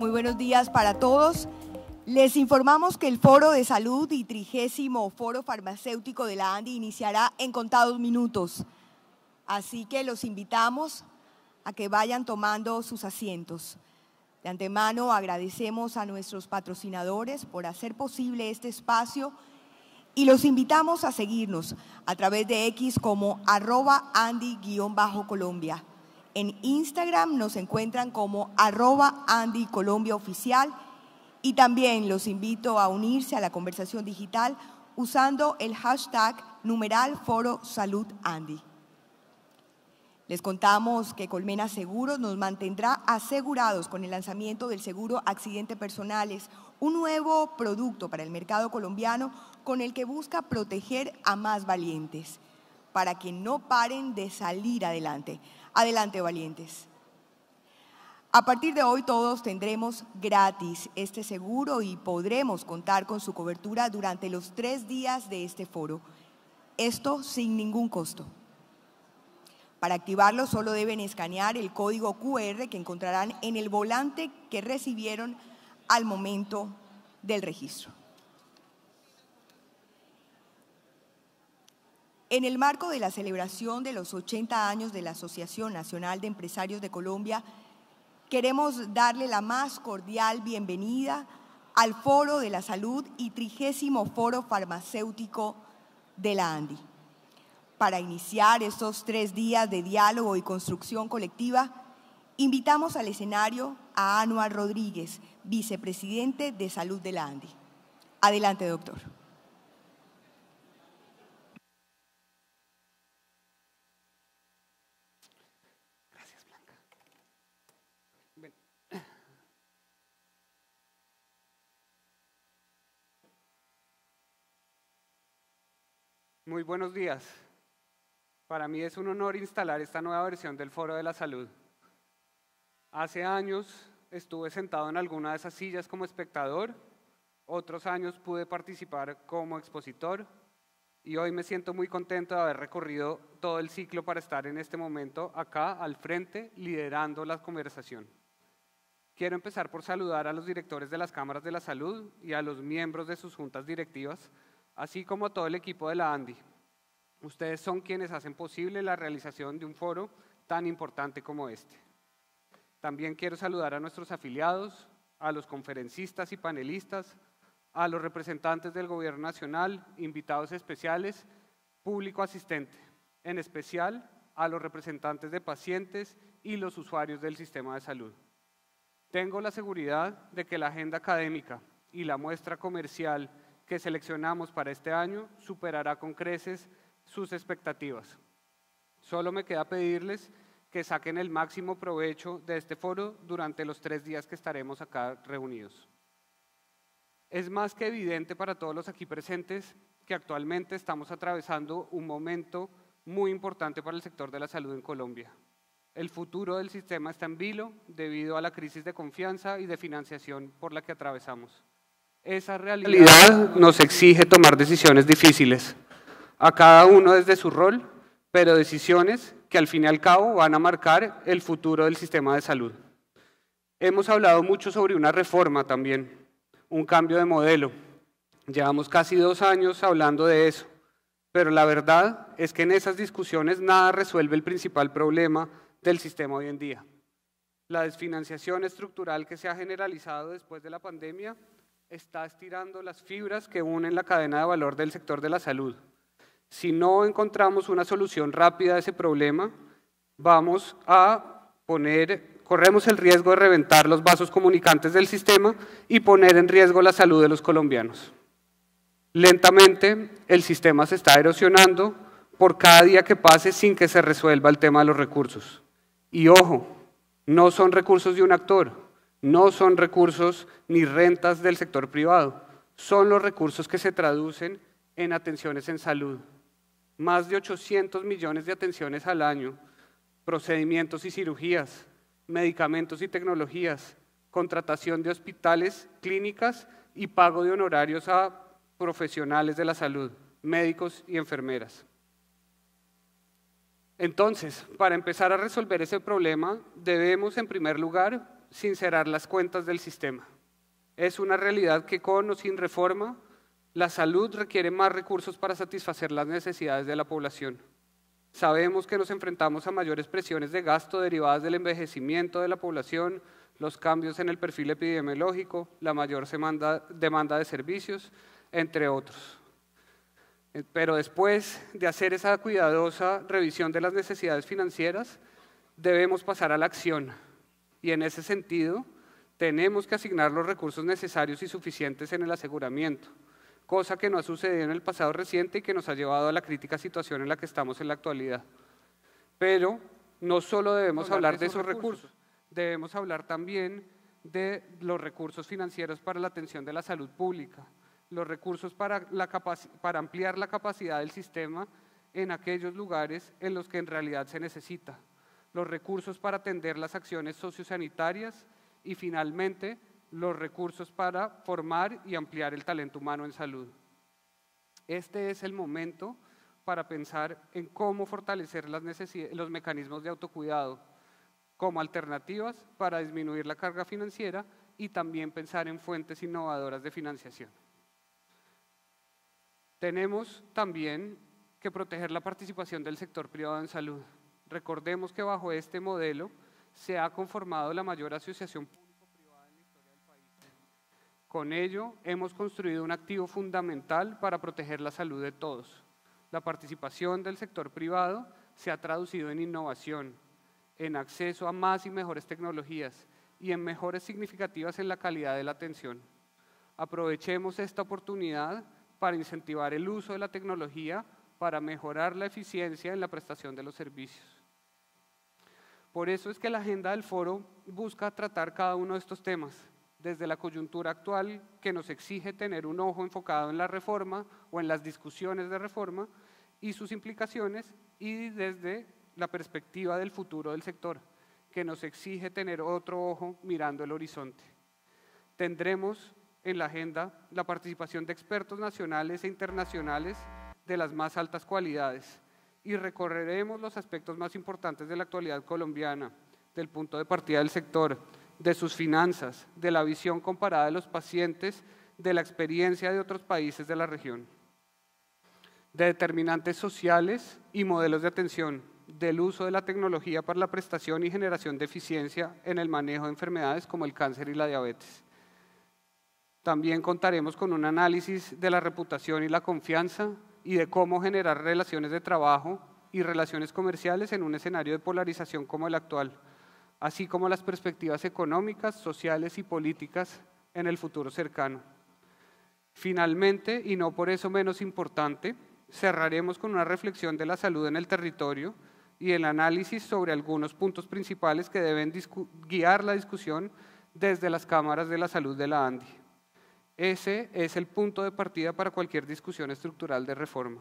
Muy buenos días para todos. Les informamos que el Foro de Salud y 30º Foro Farmacéutico de la ANDI iniciará en contados minutos. Así que los invitamos a que vayan tomando sus asientos. De antemano agradecemos a nuestros patrocinadores por hacer posible este espacio y los invitamos a seguirnos a través de X como @Andi_Colombia. En Instagram nos encuentran como @AndiColombiaOficial y también los invito a unirse a la conversación digital usando el hashtag #ForoSaludAndi. Les contamos que Colmena Seguros nos mantendrá asegurados con el lanzamiento del seguro Accidente Personales, un nuevo producto para el mercado colombiano con el que busca proteger a más valientes, para que no paren de salir adelante. Adelante, valientes. A partir de hoy todos tendremos gratis este seguro y podremos contar con su cobertura durante los 3 días de este foro. Esto sin ningún costo. Para activarlo solo deben escanear el código QR que encontrarán en el volante que recibieron al momento del registro. En el marco de la celebración de los 80 años de la Asociación Nacional de Empresarios de Colombia, queremos darle la más cordial bienvenida al Foro de la Salud y 30º Foro Farmacéutico de la ANDI. Para iniciar estos 3 días de diálogo y construcción colectiva, invitamos al escenario a Anuar Rodríguez, vicepresidente de Salud de la ANDI. Adelante, doctor. Gracias, Blanca. Muy buenos días. Para mí es un honor instalar esta nueva versión del Foro de la Salud. Hace años estuve sentado en alguna de esas sillas como espectador, otros años pude participar como expositor y hoy me siento muy contento de haber recorrido todo el ciclo para estar en este momento acá al frente liderando la conversación. Quiero empezar por saludar a los directores de las cámaras de la salud y a los miembros de sus juntas directivas, así como a todo el equipo de la ANDI. Ustedes son quienes hacen posible la realización de un foro tan importante como este. También quiero saludar a nuestros afiliados, a los conferencistas y panelistas, a los representantes del Gobierno Nacional, invitados especiales, público asistente, en especial a los representantes de pacientes y los usuarios del sistema de salud. Tengo la seguridad de que la agenda académica y la muestra comercial que seleccionamos para este año superará con creces sus expectativas. Solo me queda pedirles que saquen el máximo provecho de este foro durante los 3 días que estaremos acá reunidos. Es más que evidente para todos los aquí presentes que actualmente estamos atravesando un momento muy importante para el sector de la salud en Colombia. El futuro del sistema está en vilo debido a la crisis de confianza y de financiación por la que atravesamos. Esa realidad nos exige tomar decisiones difíciles, a cada uno desde su rol, pero decisiones que al fin y al cabo van a marcar el futuro del sistema de salud. Hemos hablado mucho sobre una reforma también, un cambio de modelo. Llevamos casi 2 años hablando de eso, pero la verdad es que en esas discusiones nada resuelve el principal problema del sistema hoy en día. La desfinanciación estructural que se ha generalizado después de la pandemia está estirando las fibras que unen la cadena de valor del sector de la salud. Si no encontramos una solución rápida a ese problema, corremos el riesgo de reventar los vasos comunicantes del sistema y poner en riesgo la salud de los colombianos. Lentamente, el sistema se está erosionando por cada día que pase sin que se resuelva el tema de los recursos. Y ojo, no son recursos de un actor, no son recursos ni rentas del sector privado, son los recursos que se traducen en atenciones en salud. Más de 800 millones de atenciones al año, procedimientos y cirugías, medicamentos y tecnologías, contratación de hospitales, clínicas y pago de honorarios a profesionales de la salud, médicos y enfermeras. Entonces, para empezar a resolver ese problema, debemos en primer lugar sincerar las cuentas del sistema. Es una realidad que con o sin reforma, la salud requiere más recursos para satisfacer las necesidades de la población. Sabemos que nos enfrentamos a mayores presiones de gasto derivadas del envejecimiento de la población, los cambios en el perfil epidemiológico, la mayor demanda de servicios, entre otros. Pero después de hacer esa cuidadosa revisión de las necesidades financieras, debemos pasar a la acción. Y en ese sentido, tenemos que asignar los recursos necesarios y suficientes en el aseguramiento, cosa que no ha sucedido en el pasado reciente y que nos ha llevado a la crítica situación en la que estamos en la actualidad. Pero no solo debemos hablar de esos recursos, debemos hablar también de los recursos financieros para la atención de la salud pública, los recursos para ampliar la capacidad del sistema en aquellos lugares en los que en realidad se necesita, los recursos para atender las acciones sociosanitarias y finalmente los recursos para formar y ampliar el talento humano en salud. Este es el momento para pensar en cómo fortalecer los mecanismos de autocuidado como alternativas para disminuir la carga financiera y también pensar en fuentes innovadoras de financiación. Tenemos también que proteger la participación del sector privado en salud. Recordemos que bajo este modelo se ha conformado la mayor asociación público-privada en la historia del país. Con ello, hemos construido un activo fundamental para proteger la salud de todos. La participación del sector privado se ha traducido en innovación, en acceso a más y mejores tecnologías y en mejoras significativas en la calidad de la atención. Aprovechemos esta oportunidad para incentivar el uso de la tecnología para mejorar la eficiencia en la prestación de los servicios. Por eso es que la agenda del foro busca tratar cada uno de estos temas, desde la coyuntura actual que nos exige tener un ojo enfocado en la reforma o en las discusiones de reforma y sus implicaciones, y desde la perspectiva del futuro del sector, que nos exige tener otro ojo mirando el horizonte. Tendremos en la agenda la participación de expertos nacionales e internacionales de las más altas cualidades y recorreremos los aspectos más importantes de la actualidad colombiana, del punto de partida del sector, de sus finanzas, de la visión comparada de los pacientes, de la experiencia de otros países de la región, de determinantes sociales y modelos de atención, del uso de la tecnología para la prestación y generación de eficiencia en el manejo de enfermedades como el cáncer y la diabetes. También contaremos con un análisis de la reputación y la confianza y de cómo generar relaciones de trabajo y relaciones comerciales en un escenario de polarización como el actual, así como las perspectivas económicas, sociales y políticas en el futuro cercano. Finalmente, y no por eso menos importante, cerraremos con una reflexión de la salud en el territorio y el análisis sobre algunos puntos principales que deben guiar la discusión desde las cámaras de la salud de la ANDI. Ese es el punto de partida para cualquier discusión estructural de reforma.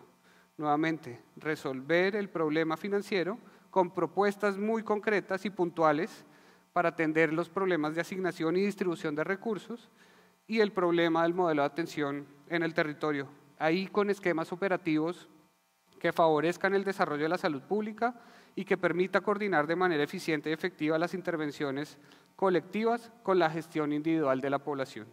Nuevamente, resolver el problema financiero con propuestas muy concretas y puntuales para atender los problemas de asignación y distribución de recursos y el problema del modelo de atención en el territorio, ahí con esquemas operativos que favorezcan el desarrollo de la salud pública y que permita coordinar de manera eficiente y efectiva las intervenciones colectivas con la gestión individual de la población.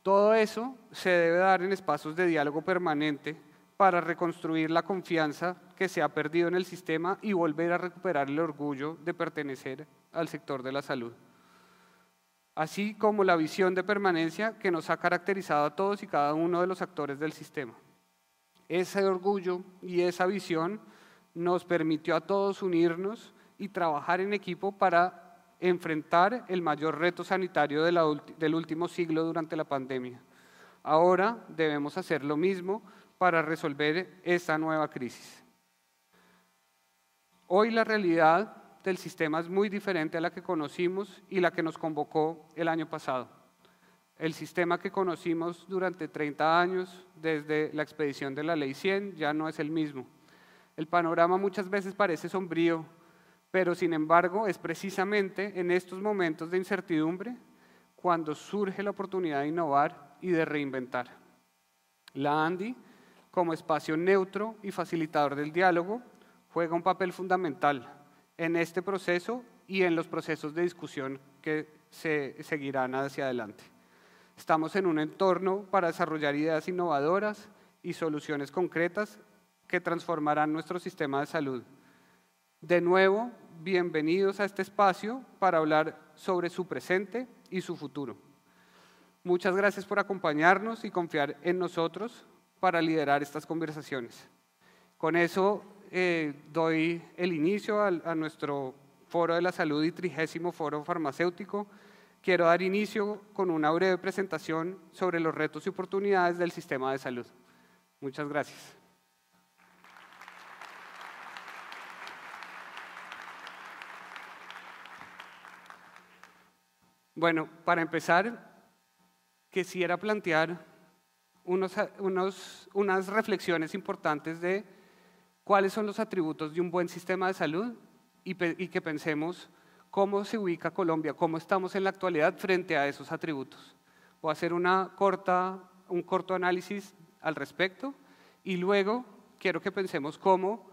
Todo eso se debe dar en espacios de diálogo permanente para reconstruir la confianza que se ha perdido en el sistema y volver a recuperar el orgullo de pertenecer al sector de la salud, así como la visión de permanencia que nos ha caracterizado a todos y cada uno de los actores del sistema. Ese orgullo y esa visión nos permitió a todos unirnos y trabajar en equipo para enfrentar el mayor reto sanitario del último siglo durante la pandemia. Ahora debemos hacer lo mismo para resolver esta nueva crisis. Hoy la realidad del sistema es muy diferente a la que conocimos y la que nos convocó el año pasado. El sistema que conocimos durante 30 años, desde la expedición de la Ley 100, ya no es el mismo. El panorama muchas veces parece sombrío, pero sin embargo es precisamente en estos momentos de incertidumbre cuando surge la oportunidad de innovar y de reinventar. La ANDI, como espacio neutro y facilitador del diálogo, juega un papel fundamental en este proceso y en los procesos de discusión que se seguirán hacia adelante. Estamos en un entorno para desarrollar ideas innovadoras y soluciones concretas que transformarán nuestro sistema de salud. De nuevo, bienvenidos a este espacio para hablar sobre su presente y su futuro. Muchas gracias por acompañarnos y confiar en nosotros para liderar estas conversaciones. Con eso doy el inicio a nuestro Foro de la Salud y 30º Foro Farmacéutico. Quiero dar inicio con una breve presentación sobre los retos y oportunidades del sistema de salud. Muchas gracias. Bueno, para empezar, quisiera plantear unas reflexiones importantes de cuáles son los atributos de un buen sistema de salud y que pensemos cómo se ubica Colombia, cómo estamos en la actualidad frente a esos atributos. Voy a hacer un corto análisis al respecto y luego quiero que pensemos cómo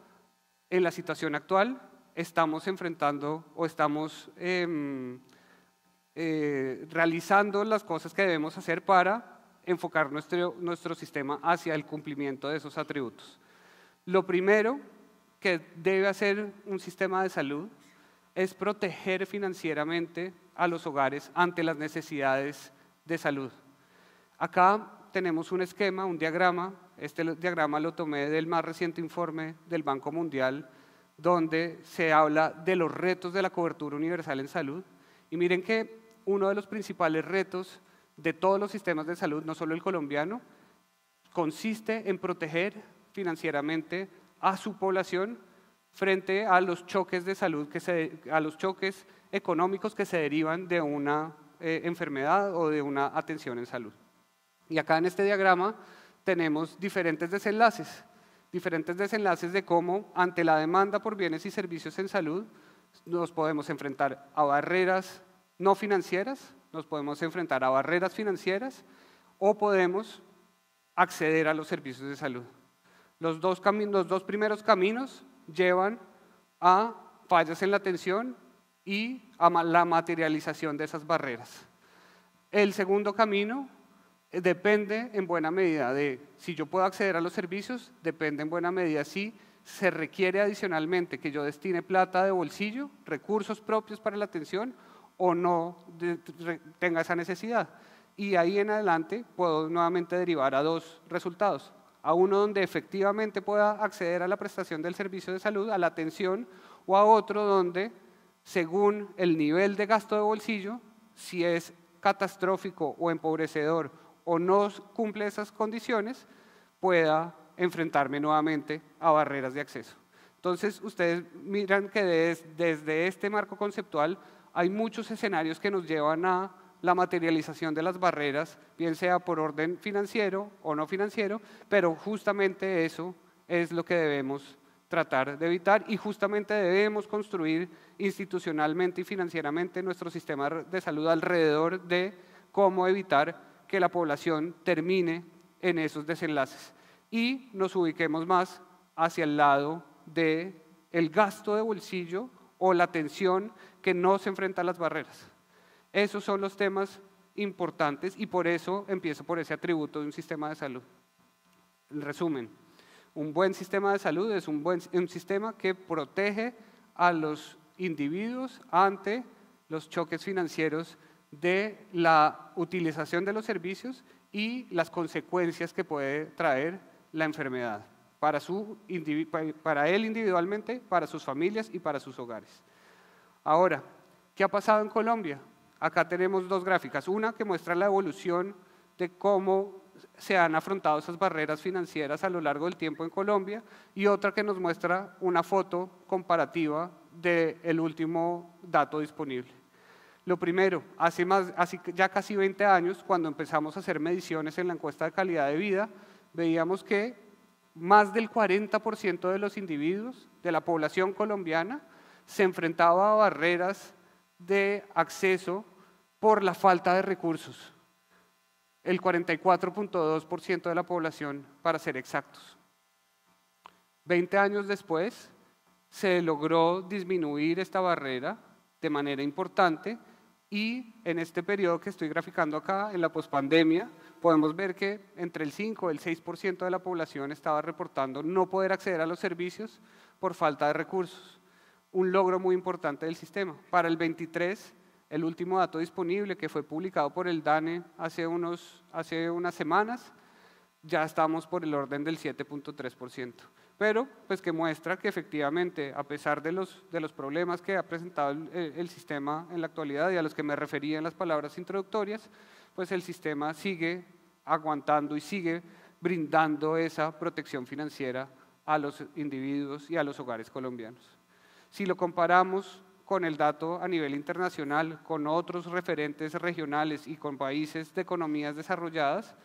en la situación actual estamos enfrentando o estamos realizando las cosas que debemos hacer para enfocar nuestro sistema hacia el cumplimiento de esos atributos. Lo primero que debe hacer un sistema de salud es proteger financieramente a los hogares ante las necesidades de salud. Acá tenemos un esquema, un diagrama. Este diagrama lo tomé del más reciente informe del Banco Mundial, donde se habla de los retos de la cobertura universal en salud. Y miren que uno de los principales retos de todos los sistemas de salud, no solo el colombiano, consiste en proteger financieramente a su población frente a los choques de salud, a los choques económicos que se derivan de una enfermedad o de una atención en salud. Y acá en este diagrama tenemos diferentes desenlaces de cómo ante la demanda por bienes y servicios en salud nos podemos enfrentar a barreras no financieras, nos podemos enfrentar a barreras financieras o podemos acceder a los servicios de salud. Los dos primeros caminos llevan a fallas en la atención y a la materialización de esas barreras. El segundo camino depende en buena medida de si yo puedo acceder a los servicios, depende en buena medida si se requiere adicionalmente que yo destine plata de bolsillo, recursos propios para la atención o no tenga esa necesidad. Y ahí en adelante puedo nuevamente derivar a dos resultados. A uno donde efectivamente pueda acceder a la prestación del servicio de salud, a la atención, o a otro donde, según el nivel de gasto de bolsillo, si es catastrófico o empobrecedor o no cumple esas condiciones, pueda enfrentarme nuevamente a barreras de acceso. Entonces, ustedes miran que desde este marco conceptual hay muchos escenarios que nos llevan a la materialización de las barreras, bien sea por orden financiero o no financiero, pero justamente eso es lo que debemos tratar de evitar y justamente debemos construir institucionalmente y financieramente nuestro sistema de salud alrededor de cómo evitar que la población termine en esos desenlaces y nos ubiquemos más hacia el lado del gasto de bolsillo o la atención que no se enfrenta a las barreras. Esos son los temas importantes y por eso empiezo por ese atributo de un sistema de salud. En resumen, un buen sistema de salud es un sistema que protege a los individuos ante los choques financieros de la utilización de los servicios y las consecuencias que puede traer la enfermedad para él individualmente, para sus familias y para sus hogares. Ahora, ¿qué ha pasado en Colombia? Acá tenemos dos gráficas, una que muestra la evolución de cómo se han afrontado esas barreras financieras a lo largo del tiempo en Colombia y otra que nos muestra una foto comparativa del último dato disponible. Lo primero, hace ya casi 20 años, cuando empezamos a hacer mediciones en la encuesta de calidad de vida, veíamos que más del 40% de los individuos de la población colombiana se enfrentaba a barreras de acceso por la falta de recursos. El 44.2% de la población, para ser exactos. 20 años después, se logró disminuir esta barrera de manera importante Y en este periodo que estoy graficando acá, en la pospandemia, podemos ver que entre el 5 y el 6% de la población estaba reportando no poder acceder a los servicios por falta de recursos. Un logro muy importante del sistema. Para el 23, el último dato disponible que fue publicado por el DANE hace unas semanas, ya estamos por el orden del 7.3%. Pero pues que muestra que efectivamente, a pesar de los problemas que ha presentado el sistema en la actualidad y a los que me refería en las palabras introductorias, pues el sistema sigue aguantando y sigue brindando esa protección financiera a los individuos y a los hogares colombianos. Si lo comparamos con el dato a nivel internacional, con otros referentes regionales y con países de economías desarrolladas,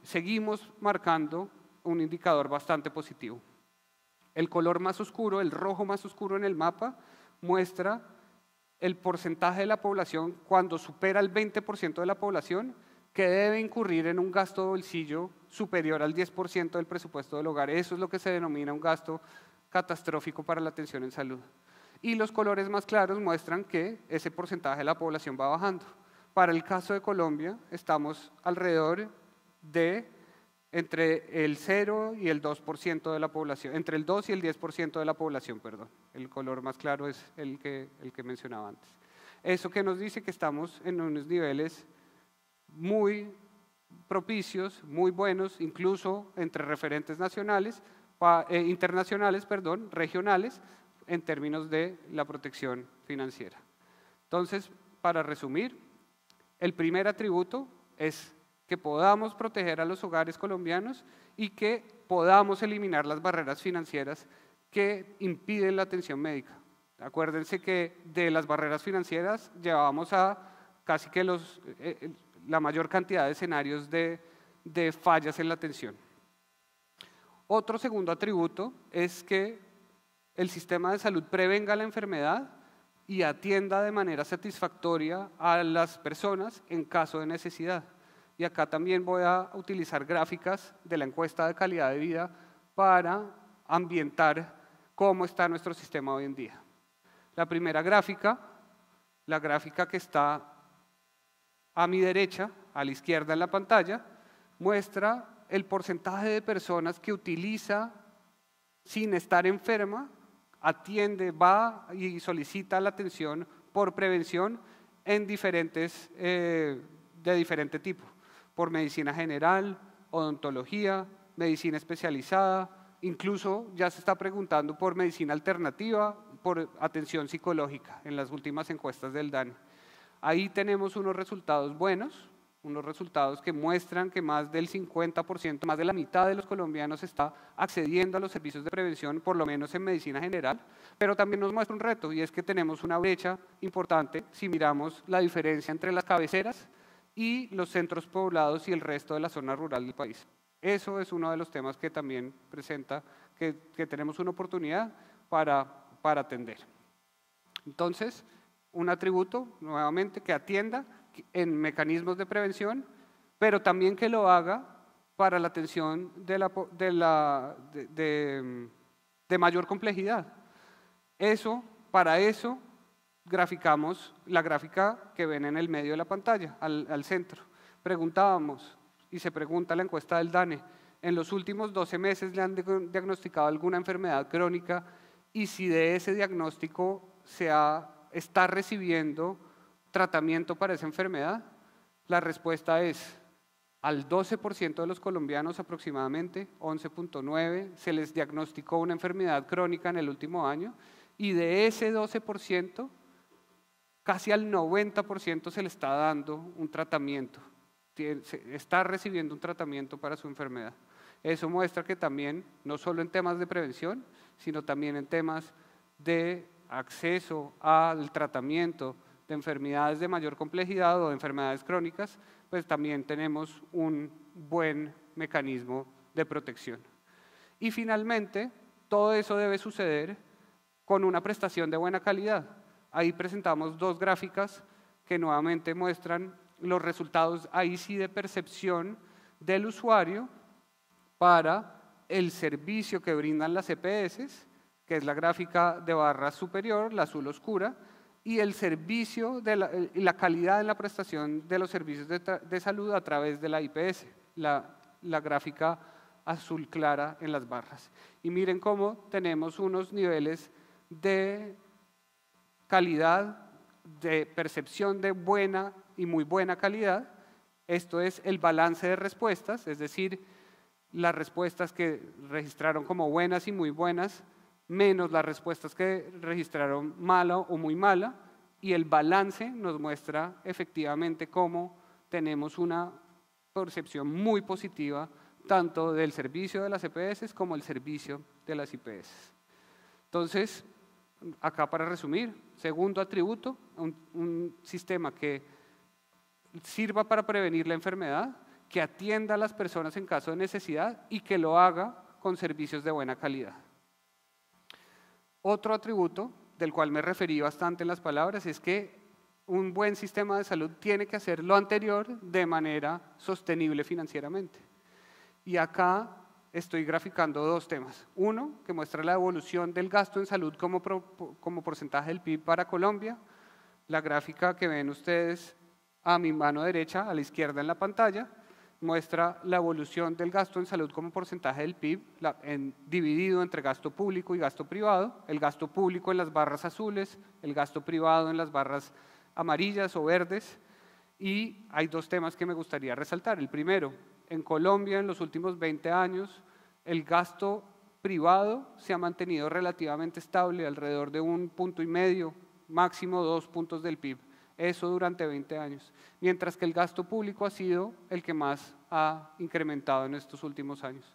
seguimos marcando un indicador bastante positivo. El color más oscuro, el rojo más oscuro en el mapa, muestra el porcentaje de la población cuando supera el 20% de la población que debe incurrir en un gasto de bolsillo superior al 10% del presupuesto del hogar. Eso es lo que se denomina un gasto catastrófico para la atención en salud. Y los colores más claros muestran que ese porcentaje de la población va bajando. Para el caso de Colombia, estamos alrededor de entre el 0 y el 2% de la población, entre el 2 y el 10% de la población, perdón. El color más claro es el que mencionaba antes. Eso que nos dice que estamos en unos niveles muy propicios, muy buenos, incluso entre referentes nacionales, internacionales, perdón, regionales, en términos de la protección financiera. Entonces, para resumir, el primer atributo es que podamos proteger a los hogares colombianos y que podamos eliminar las barreras financieras que impiden la atención médica. Acuérdense que de las barreras financieras llevábamos a casi que la mayor cantidad de escenarios de fallas en la atención. Otro segundo atributo es que el sistema de salud prevenga la enfermedad y atienda de manera satisfactoria a las personas en caso de necesidad. Y acá también voy a utilizar gráficas de la encuesta de calidad de vida para ambientar cómo está nuestro sistema hoy en día. La primera gráfica, la gráfica que está a mi derecha, a la izquierda en la pantalla, muestra el porcentaje de personas que utiliza sin estar enferma, atiende, va y solicita la atención por prevención en de diferente tipo, por medicina general, odontología, medicina especializada, incluso ya se está preguntando por medicina alternativa, por atención psicológica en las últimas encuestas del DANE. Ahí tenemos unos resultados buenos, unos resultados que muestran que más del 50%, más de la mitad de los colombianos está accediendo a los servicios de prevención, por lo menos en medicina general, pero también nos muestra un reto y es que tenemos una brecha importante si miramos la diferencia entre las cabeceras y los centros poblados y el resto de la zona rural del país. Eso es uno de los temas que también presenta que tenemos una oportunidad para atender. Entonces, un atributo, nuevamente, que atienda en mecanismos de prevención, pero también que lo haga para la atención de mayor complejidad. Para eso, graficamos la gráfica que ven en el medio de la pantalla, al centro. Preguntábamos, y se pregunta la encuesta del DANE, en los últimos 12 meses le han diagnosticado alguna enfermedad crónica y si de ese diagnóstico está recibiendo tratamiento para esa enfermedad. La respuesta es al 12% de los colombianos aproximadamente, 11.9%, se les diagnosticó una enfermedad crónica en el último año y de ese 12%, casi al 90% se le está dando un tratamiento, está recibiendo un tratamiento para su enfermedad. Eso muestra que también, no solo en temas de prevención, sino también en temas de acceso al tratamiento de enfermedades de mayor complejidad o de enfermedades crónicas, pues también tenemos un buen mecanismo de protección. Y finalmente, todo eso debe suceder con una prestación de buena calidad. Ahí presentamos dos gráficas que nuevamente muestran los resultados, ahí sí de percepción del usuario para el servicio que brindan las EPS, que es la gráfica de barra superior, la azul oscura, y el servicio y la calidad en la prestación de los servicios de salud a través de la IPS, la gráfica azul clara en las barras. Y miren cómo tenemos unos niveles de calidad, de percepción de buena y muy buena calidad. Esto es el balance de respuestas, es decir, las respuestas que registraron como buenas y muy buenas, menos las respuestas que registraron mala o muy mala, y el balance nos muestra efectivamente cómo tenemos una percepción muy positiva tanto del servicio de las EPS como el servicio de las IPS. Entonces, acá para resumir, segundo atributo, un sistema que sirva para prevenir la enfermedad, que atienda a las personas en caso de necesidad y que lo haga con servicios de buena calidad. Otro atributo, del cual me referí bastante en las palabras, es que un buen sistema de salud tiene que hacer lo anterior de manera sostenible financieramente. Y acá estoy graficando dos temas. Uno, que muestra la evolución del gasto en salud como porcentaje del PIB para Colombia. La gráfica que ven ustedes a mi mano derecha, a la izquierda en la pantalla, muestra la evolución del gasto en salud como porcentaje del PIB dividido entre gasto público y gasto privado. El gasto público en las barras azules, el gasto privado en las barras amarillas o verdes. Y hay dos temas que me gustaría resaltar. El primero, en Colombia en los últimos 20 años, el gasto privado se ha mantenido relativamente estable, alrededor de 1,5 puntos, máximo 2 puntos del PIB. Eso durante 20 años, mientras que el gasto público ha sido el que más ha incrementado en estos últimos años.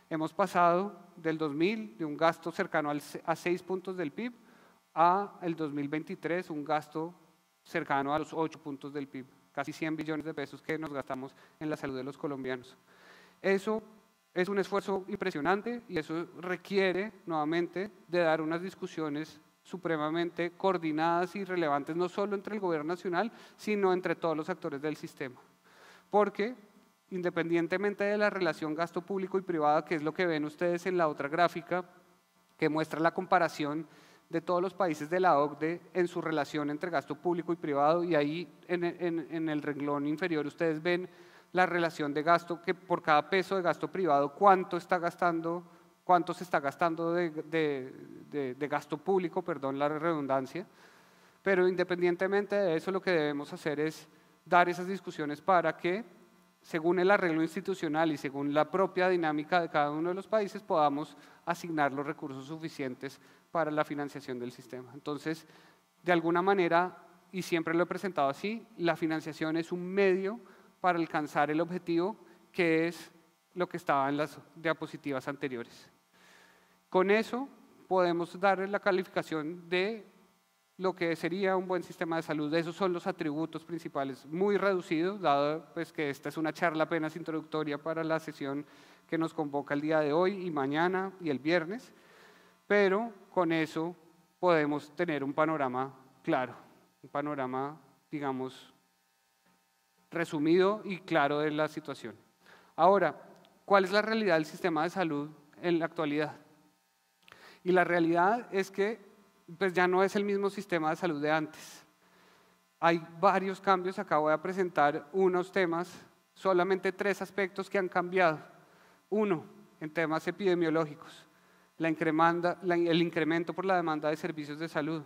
Hemos pasado del 2000, de un gasto cercano a 6 puntos del PIB, a el 2023, un gasto cercano a los 8 puntos del PIB, casi 100 billones de pesos que nos gastamos en la salud de los colombianos. Eso es un esfuerzo impresionante y eso requiere nuevamente de dar unas discusiones supremamente coordinadas y relevantes, no solo entre el gobierno nacional, sino entre todos los actores del sistema. Porque, independientemente de la relación gasto público y privado, que es lo que ven ustedes en la otra gráfica, que muestra la comparación de todos los países de la OCDE en su relación entre gasto público y privado, y ahí en el renglón inferior ustedes ven la relación de gasto, que por cada peso de gasto privado, cuánto se está gastando de gasto público, perdón la redundancia, pero independientemente de eso lo que debemos hacer es dar esas discusiones para que, según el arreglo institucional y según la propia dinámica de cada uno de los países, podamos asignar los recursos suficientes para la financiación del sistema. Entonces, de alguna manera, y siempre lo he presentado así, la financiación es un medio para alcanzar el objetivo, que es lo que estaba en las diapositivas anteriores. Con eso podemos dar la calificación de lo que sería un buen sistema de salud. Esos son los atributos principales, muy reducidos, dado pues, que esta es una charla apenas introductoria para la sesión que nos convoca el día de hoy y mañana y el viernes, pero con eso podemos tener un panorama claro, un panorama, digamos, resumido y claro de la situación. Ahora, ¿cuál es la realidad del sistema de salud en la actualidad? Y la realidad es que pues ya no es el mismo sistema de salud de antes. Hay varios cambios, acá voy a presentar unos temas, solamente 3 aspectos que han cambiado. Uno, en temas epidemiológicos, el incremento por la demanda de servicios de salud,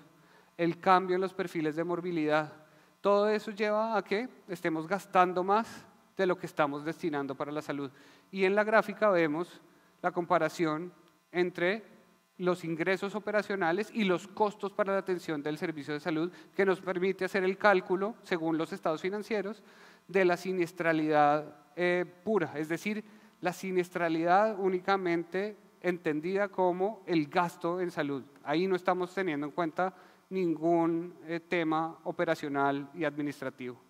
el cambio en los perfiles de morbilidad. Todo eso lleva a que estemos gastando más de lo que estamos destinando para la salud. Y en la gráfica vemos la comparación entre los ingresos operacionales y los costos para la atención del servicio de salud, que nos permite hacer el cálculo, según los estados financieros, de la siniestralidad pura, es decir, la siniestralidad únicamente entendida como el gasto en salud. Ahí no estamos teniendo en cuenta ningún tema operacional y administrativo.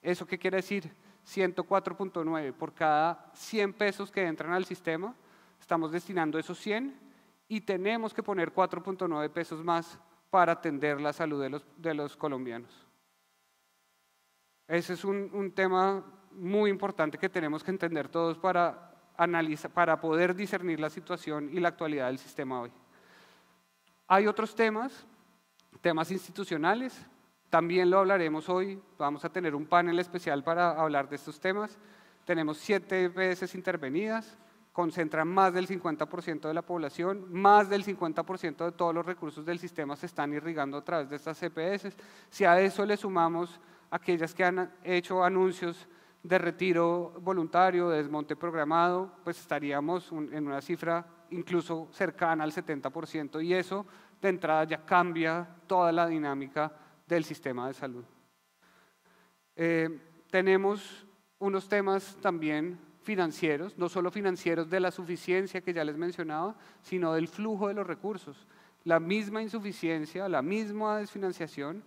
¿Eso qué quiere decir? 104.9, por cada 100 pesos que entran al sistema, estamos destinando esos 100 y tenemos que poner 4.9 pesos más para atender la salud de los colombianos. Ese es un tema muy importante que tenemos que entender todos para poder discernir la situación y la actualidad del sistema hoy. Hay otros temas institucionales, También lo hablaremos hoy, vamos a tener un panel especial para hablar de estos temas. Tenemos 7 EPS intervenidas, concentran más del 50% de la población, más del 50% de todos los recursos del sistema se están irrigando a través de estas EPS. Si a eso le sumamos aquellas que han hecho anuncios de retiro voluntario, de desmonte programado, pues estaríamos en una cifra incluso cercana al 70%, y eso de entrada ya cambia toda la dinámica del sistema de salud. Tenemos unos temas también financieros, no solo financieros de la suficiencia que ya les mencionaba, sino del flujo de los recursos. La misma insuficiencia, la misma desfinanciación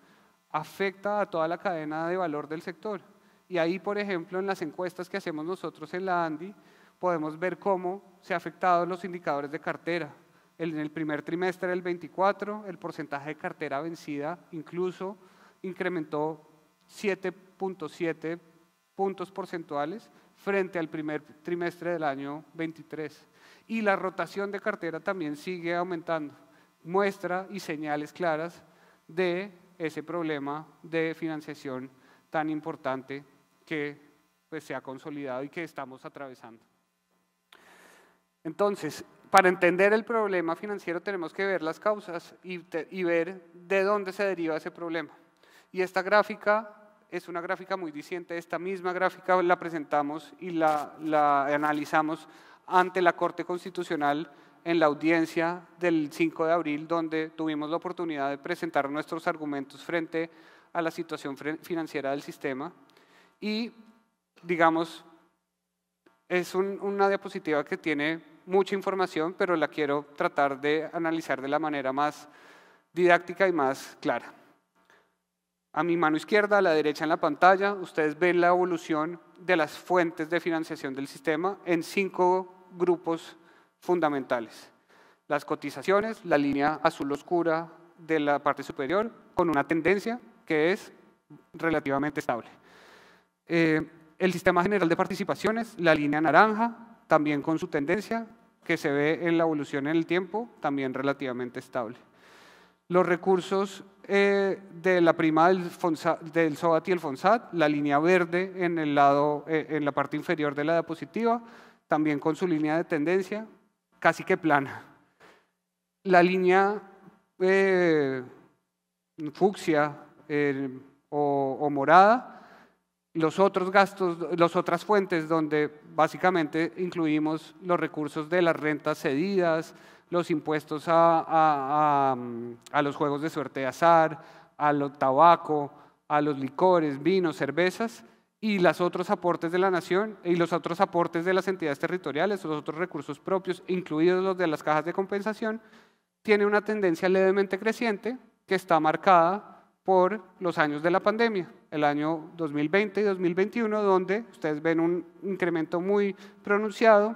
afecta a toda la cadena de valor del sector. Y ahí, por ejemplo, en las encuestas que hacemos nosotros en la ANDI, podemos ver cómo se han afectado los indicadores de cartera. En el primer trimestre del 24, el porcentaje de cartera vencida incluso incrementó 7.7 puntos porcentuales frente al primer trimestre del año 23. Y la rotación de cartera también sigue aumentando, muestra y señales claras de ese problema de financiación tan importante que pues, se ha consolidado y que estamos atravesando. Entonces, para entender el problema financiero tenemos que ver las causas y ver de dónde se deriva ese problema. Y esta gráfica es una gráfica muy diciente. Esta misma gráfica la presentamos y la analizamos ante la Corte Constitucional en la audiencia del 5 de abril, donde tuvimos la oportunidad de presentar nuestros argumentos frente a la situación financiera del sistema. Y, digamos, es una diapositiva que tiene mucha información, pero la quiero tratar de analizar de la manera más didáctica y más clara. A mi mano izquierda, a la derecha en la pantalla, ustedes ven la evolución de las fuentes de financiación del sistema en 5 grupos fundamentales. Las cotizaciones, la línea azul oscura de la parte superior, con una tendencia que es relativamente estable. El sistema general de participaciones, la línea naranja, también con su tendencia, que se ve en la evolución en el tiempo, también relativamente estable. Los recursos de la prima del SOAT y el FONSAT, la línea verde en la parte inferior de la diapositiva, también con su línea de tendencia, casi que plana. La línea fucsia o morada, los otros gastos, las otras fuentes donde básicamente incluimos los recursos de las rentas cedidas, los impuestos a los juegos de suerte de azar, al tabaco, a los licores, vinos, cervezas, y los otros aportes de la nación y los otros aportes de las entidades territoriales, los otros recursos propios, incluidos los de las cajas de compensación, tiene una tendencia levemente creciente que está marcada por los años de la pandemia, el año 2020 y 2021, donde ustedes ven un incremento muy pronunciado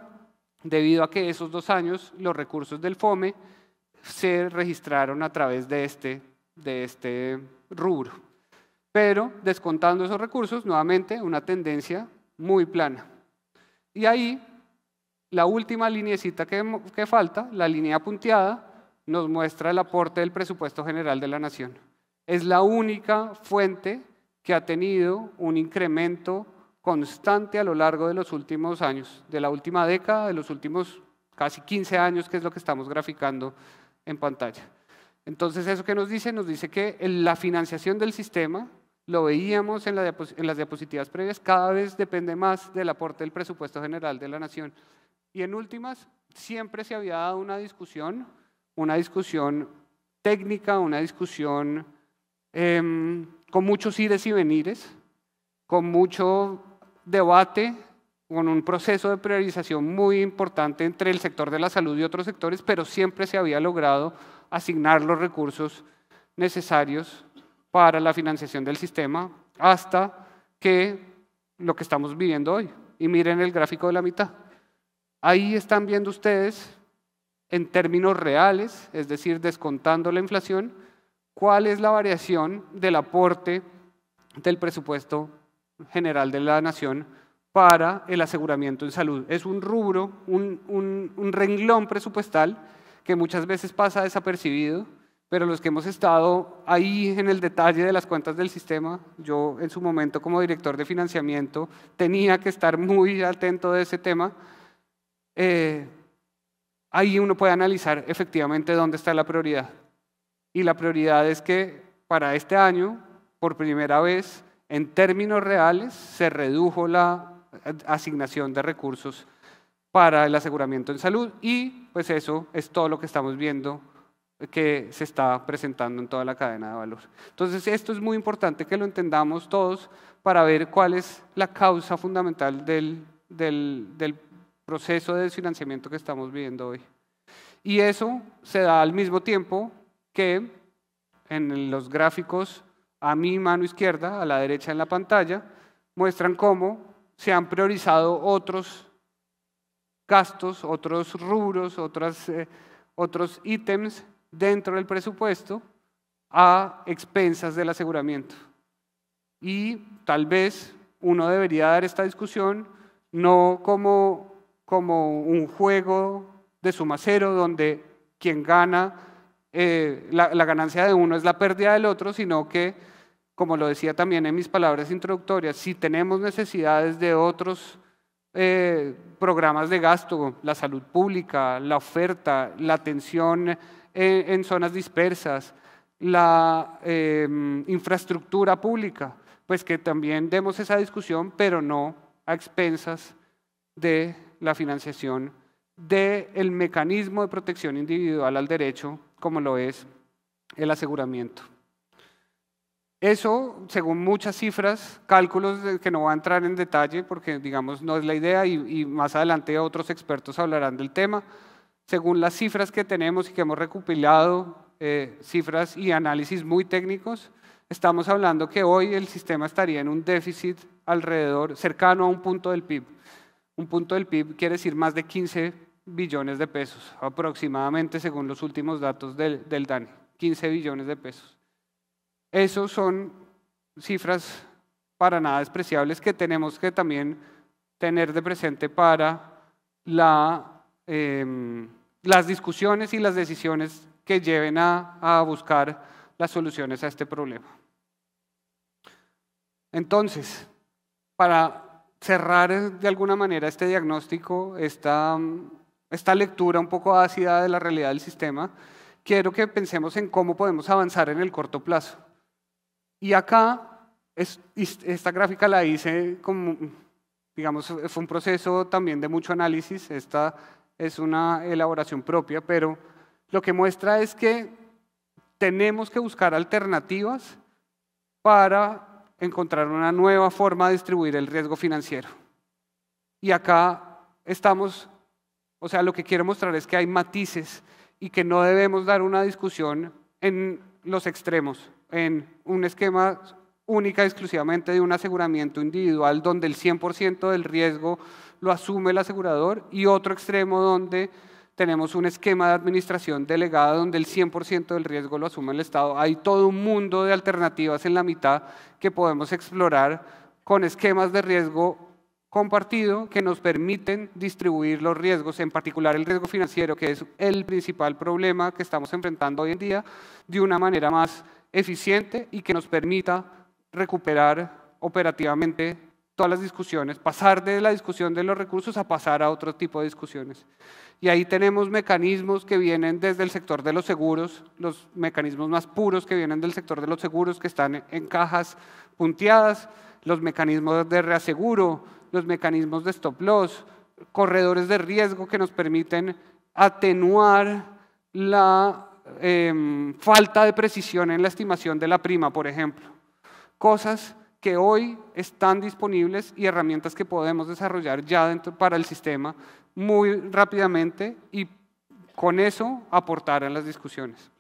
debido a que esos 2 años los recursos del FOME se registraron a través de este rubro. Pero descontando esos recursos, nuevamente una tendencia muy plana. Y ahí, la última lineecita que falta, la línea punteada, nos muestra el aporte del presupuesto general de la Nación. Es la única fuente que ha tenido un incremento constante a lo largo de los últimos años, de la última década, de los últimos casi 15 años, que es lo que estamos graficando en pantalla. Entonces, ¿eso qué nos dice? Nos dice que la financiación del sistema, lo veíamos en las diapositivas previas, cada vez depende más del aporte del presupuesto general de la Nación. Y en últimas, siempre se había dado una discusión técnica, una discusión con muchos ires y venires, con mucho debate, con un proceso de priorización muy importante entre el sector de la salud y otros sectores, pero siempre se había logrado asignar los recursos necesarios para la financiación del sistema hasta que lo que estamos viviendo hoy. Y miren el gráfico de la mitad. Ahí están viendo ustedes, en términos reales, es decir, descontando la inflación, cuál es la variación del aporte del presupuesto general de la Nación para el aseguramiento en salud. Es un rubro, un renglón presupuestal que muchas veces pasa desapercibido, pero los que hemos estado ahí en el detalle de las cuentas del sistema, yo en su momento como director de financiamiento tenía que estar muy atento de ese tema, ahí uno puede analizar efectivamente dónde está la prioridad. Y la prioridad es que para este año, por primera vez, en términos reales, se redujo la asignación de recursos para el aseguramiento en salud y pues eso es todo lo que estamos viendo que se está presentando en toda la cadena de valor. Entonces esto es muy importante que lo entendamos todos para ver cuál es la causa fundamental del proceso de desfinanciamiento que estamos viviendo hoy. Y eso se da al mismo tiempo que en los gráficos a mi mano izquierda, a la derecha en la pantalla, muestran cómo se han priorizado otros gastos, otros rubros, otros ítems dentro del presupuesto a expensas del aseguramiento. Y tal vez uno debería dar esta discusión no como un juego de suma cero donde quien gana, la ganancia de uno es la pérdida del otro, sino que, como lo decía también en mis palabras introductorias, si tenemos necesidades de otros programas de gasto, la salud pública, la oferta, la atención en zonas dispersas, la infraestructura pública, pues que también demos esa discusión, pero no a expensas de la financiación del mecanismo de protección individual al derecho, como lo es el aseguramiento. Eso, según muchas cifras, cálculos que no voy a entrar en detalle porque, digamos, no es la idea y más adelante otros expertos hablarán del tema. Según las cifras que tenemos y que hemos recopilado, cifras y análisis muy técnicos, estamos hablando que hoy el sistema estaría en un déficit alrededor, cercano a un punto del PIB. Un punto del PIB quiere decir más de 15 billones de pesos, aproximadamente según los últimos datos del DANE, 15 billones de pesos. Esos son cifras para nada despreciables que tenemos que también tener de presente para las discusiones y las decisiones que lleven a buscar las soluciones a este problema. Entonces, para cerrar de alguna manera este diagnóstico, esta lectura un poco ácida de la realidad del sistema, quiero que pensemos en cómo podemos avanzar en el corto plazo. Y acá, esta gráfica la hice como, digamos, fue un proceso también de mucho análisis, esta es una elaboración propia, pero lo que muestra es que tenemos que buscar alternativas para encontrar una nueva forma de distribuir el riesgo financiero. Y acá estamos, o sea, lo que quiero mostrar es que hay matices y que no debemos dar una discusión en los extremos, en un esquema única y exclusivamente de un aseguramiento individual donde el 100% del riesgo lo asume el asegurador y otro extremo donde tenemos un esquema de administración delegada donde el 100% del riesgo lo asume el Estado. Hay todo un mundo de alternativas en la mitad que podemos explorar con esquemas de riesgo compartido que nos permiten distribuir los riesgos, en particular el riesgo financiero, que es el principal problema que estamos enfrentando hoy en día, de una manera más eficiente y que nos permita recuperar operativamente todas las discusiones, pasar de la discusión de los recursos a pasar a otro tipo de discusiones. Y ahí tenemos mecanismos que vienen desde el sector de los seguros, los mecanismos más puros que vienen del sector de los seguros que están en cajas punteadas, los mecanismos de reaseguro, los mecanismos de stop loss, corredores de riesgo que nos permiten atenuar la falta de precisión en la estimación de la prima, por ejemplo. Cosas que hoy están disponibles y herramientas que podemos desarrollar ya para el sistema muy rápidamente y con eso aportar a las discusiones.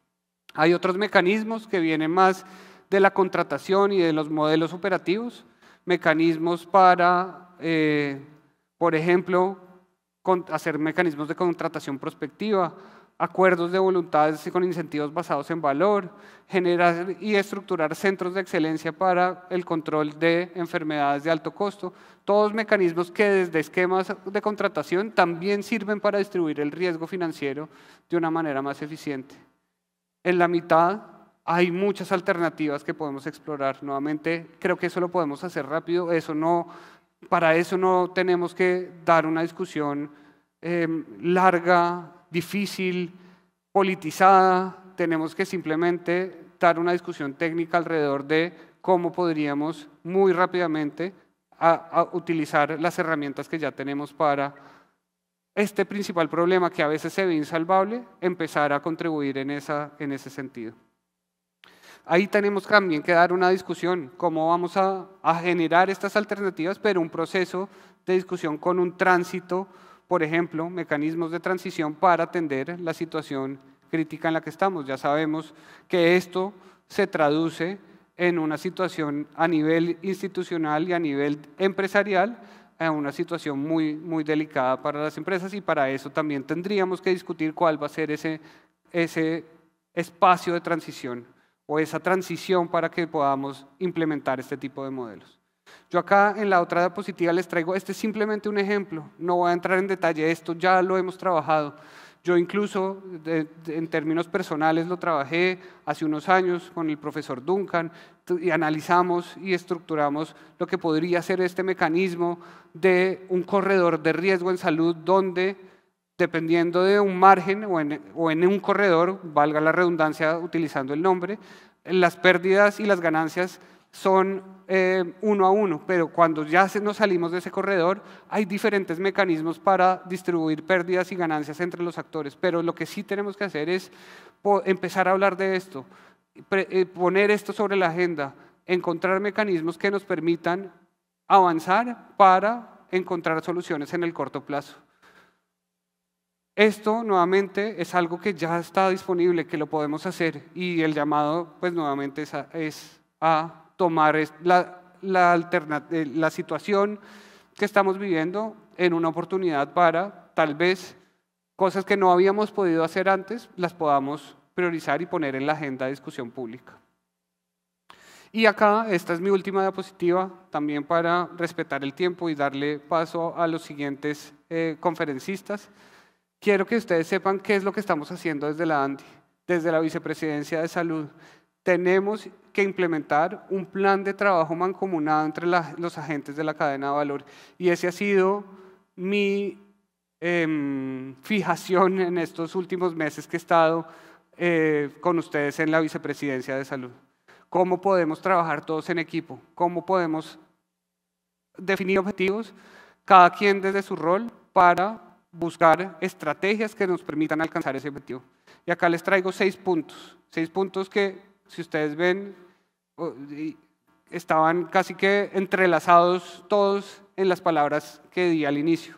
Hay otros mecanismos que vienen más de la contratación y de los modelos operativos, mecanismos para, por ejemplo, hacer mecanismos de contratación prospectiva, acuerdos de voluntades con incentivos basados en valor, generar y estructurar centros de excelencia para el control de enfermedades de alto costo, todos mecanismos que desde esquemas de contratación también sirven para distribuir el riesgo financiero de una manera más eficiente. en la mitad hay muchas alternativas que podemos explorar. Nuevamente, creo que eso lo podemos hacer rápido. Para eso no tenemos que dar una discusión larga, difícil, politizada. Tenemos que simplemente dar una discusión técnica alrededor de cómo podríamos muy rápidamente a utilizar las herramientas que ya tenemos para este principal problema que a veces se ve insalvable, empezar a contribuir en ese sentido. Ahí tenemos también que dar una discusión, cómo vamos a generar estas alternativas, pero un proceso de discusión con un tránsito, por ejemplo, mecanismos de transición para atender la situación crítica en la que estamos. Ya sabemos que esto se traduce en una situación a nivel institucional y a nivel empresarial, en una situación muy, muy delicada para las empresas, y para eso también tendríamos que discutir cuál va a ser ese espacio de transición o esa transición para que podamos implementar este tipo de modelos. Yo acá en la otra diapositiva les traigo, este es simplemente un ejemplo, no voy a entrar en detalle, esto ya lo hemos trabajado. Yo incluso en términos personales lo trabajé hace unos años con el profesor Duncan y analizamos y estructuramos lo que podría ser este mecanismo de un corredor de riesgo en salud donde, dependiendo de un margen o en un corredor, valga la redundancia utilizando el nombre, las pérdidas y las ganancias son 1 a 1, pero cuando ya nos salimos de ese corredor hay diferentes mecanismos para distribuir pérdidas y ganancias entre los actores, pero lo que sí tenemos que hacer es empezar a hablar de esto, poner esto sobre la agenda, encontrar mecanismos que nos permitan avanzar para encontrar soluciones en el corto plazo. Esto nuevamente es algo que ya está disponible, que lo podemos hacer, y el llamado pues nuevamente es a tomar la situación que estamos viviendo en una oportunidad para tal vez cosas que no habíamos podido hacer antes, las podamos priorizar y poner en la agenda de discusión pública. Y acá, esta es mi última diapositiva, también para respetar el tiempo y darle paso a los siguientes conferencistas. Quiero que ustedes sepan qué es lo que estamos haciendo desde la ANDI, desde la Vicepresidencia de Salud. Tenemos que implementar un plan de trabajo mancomunado entre los agentes de la cadena de valor, y ese ha sido mi fijación en estos últimos meses que he estado con ustedes en la Vicepresidencia de Salud. ¿Cómo podemos trabajar todos en equipo? ¿Cómo podemos definir objetivos, cada quien desde su rol, para buscar estrategias que nos permitan alcanzar ese objetivo? Y acá les traigo 6 puntos que, si ustedes ven, estaban casi que entrelazados todos en las palabras que di al inicio.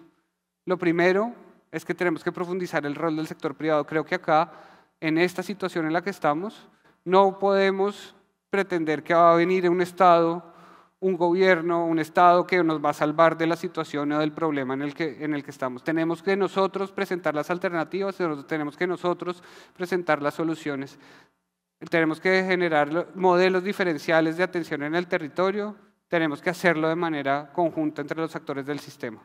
Lo primero es que tenemos que profundizar el rol del sector privado. Creo que acá, en esta situación en la que estamos, no podemos pretender que va a venir un Estado, un gobierno, un Estado que nos va a salvar de la situación o del problema en el que estamos. Tenemos que nosotros presentar las alternativas, tenemos que nosotros presentar las soluciones. Tenemos que generar modelos diferenciales de atención en el territorio, tenemos que hacerlo de manera conjunta entre los actores del sistema.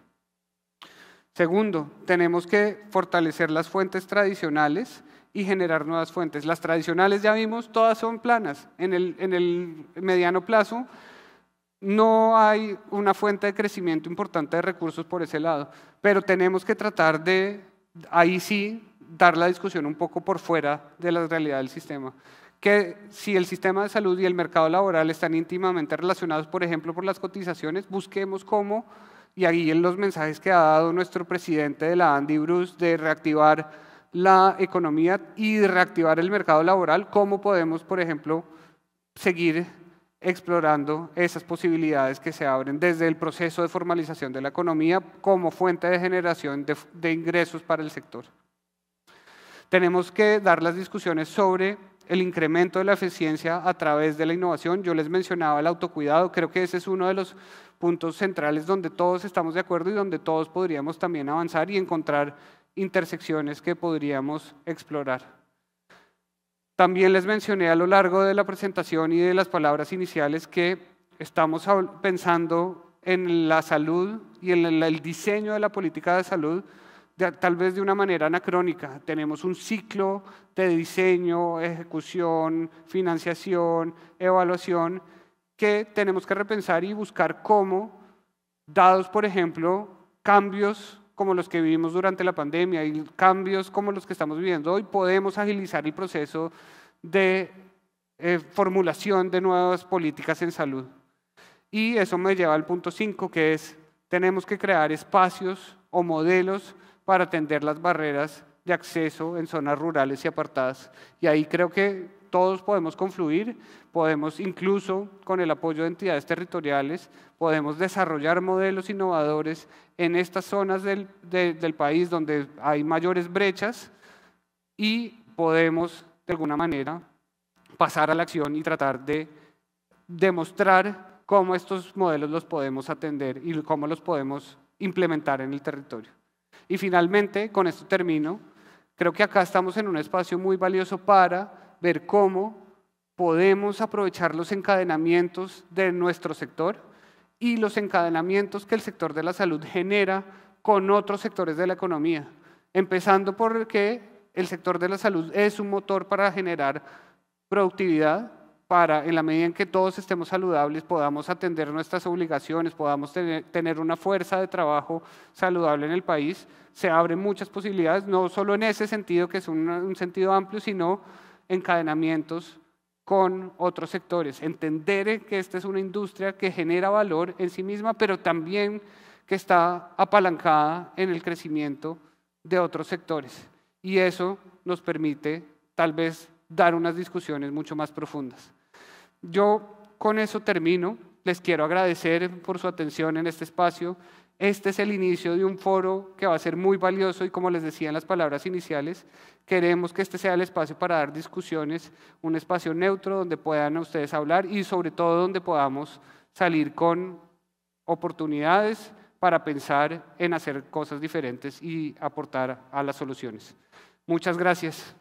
Segundo, tenemos que fortalecer las fuentes tradicionales y generar nuevas fuentes. Las tradicionales, ya vimos, todas son planas. En el mediano plazo no hay una fuente de crecimiento importante de recursos por ese lado, pero tenemos que tratar de, ahí sí, dar la discusión un poco por fuera de la realidad del sistema. Que si el sistema de salud y el mercado laboral están íntimamente relacionados, por ejemplo, por las cotizaciones, busquemos cómo, y ahí en los mensajes que ha dado nuestro presidente de la ANDI, Bruce, de reactivar la economía y de reactivar el mercado laboral, cómo podemos, por ejemplo, seguir explorando esas posibilidades que se abren desde el proceso de formalización de la economía como fuente de generación de ingresos para el sector. Tenemos que dar las discusiones sobre el incremento de la eficiencia a través de la innovación. Yo les mencionaba el autocuidado, creo que ese es uno de los puntos centrales donde todos estamos de acuerdo y donde todos podríamos también avanzar y encontrar intersecciones que podríamos explorar. También les mencioné a lo largo de la presentación y de las palabras iniciales que estamos pensando en la salud y en el diseño de la política de salud tal vez de una manera anacrónica. Tenemos un ciclo de diseño, ejecución, financiación, evaluación, que tenemos que repensar y buscar cómo, dados, por ejemplo, cambios como los que vivimos durante la pandemia y cambios como los que estamos viviendo hoy, podemos agilizar el proceso de formulación de nuevas políticas en salud. Y eso me lleva al punto 5, que es, tenemos que crear espacios o modelos para atender las barreras de acceso en zonas rurales y apartadas. Y ahí creo que todos podemos confluir, podemos incluso con el apoyo de entidades territoriales, podemos desarrollar modelos innovadores en estas zonas del país donde hay mayores brechas y podemos de alguna manera pasar a la acción y tratar de demostrar cómo estos modelos los podemos atender y cómo los podemos implementar en el territorio. Y finalmente, con esto termino, creo que acá estamos en un espacio muy valioso para ver cómo podemos aprovechar los encadenamientos de nuestro sector y los encadenamientos que el sector de la salud genera con otros sectores de la economía, empezando porque el sector de la salud es un motor para generar productividad, para, en la medida en que todos estemos saludables, podamos atender nuestras obligaciones, podamos tener una fuerza de trabajo saludable en el país. Se abren muchas posibilidades, no solo en ese sentido, que es un sentido amplio, sino encadenamientos con otros sectores. Entender que esta es una industria que genera valor en sí misma, pero también que está apalancada en el crecimiento de otros sectores. Y eso nos permite, tal vez, dar unas discusiones mucho más profundas. Yo con eso termino. Les quiero agradecer por su atención en este espacio. Este es el inicio de un foro que va a ser muy valioso y, como les decía en las palabras iniciales, queremos que este sea el espacio para dar discusiones, un espacio neutro donde puedan ustedes hablar y sobre todo donde podamos salir con oportunidades para pensar en hacer cosas diferentes y aportar a las soluciones. Muchas gracias.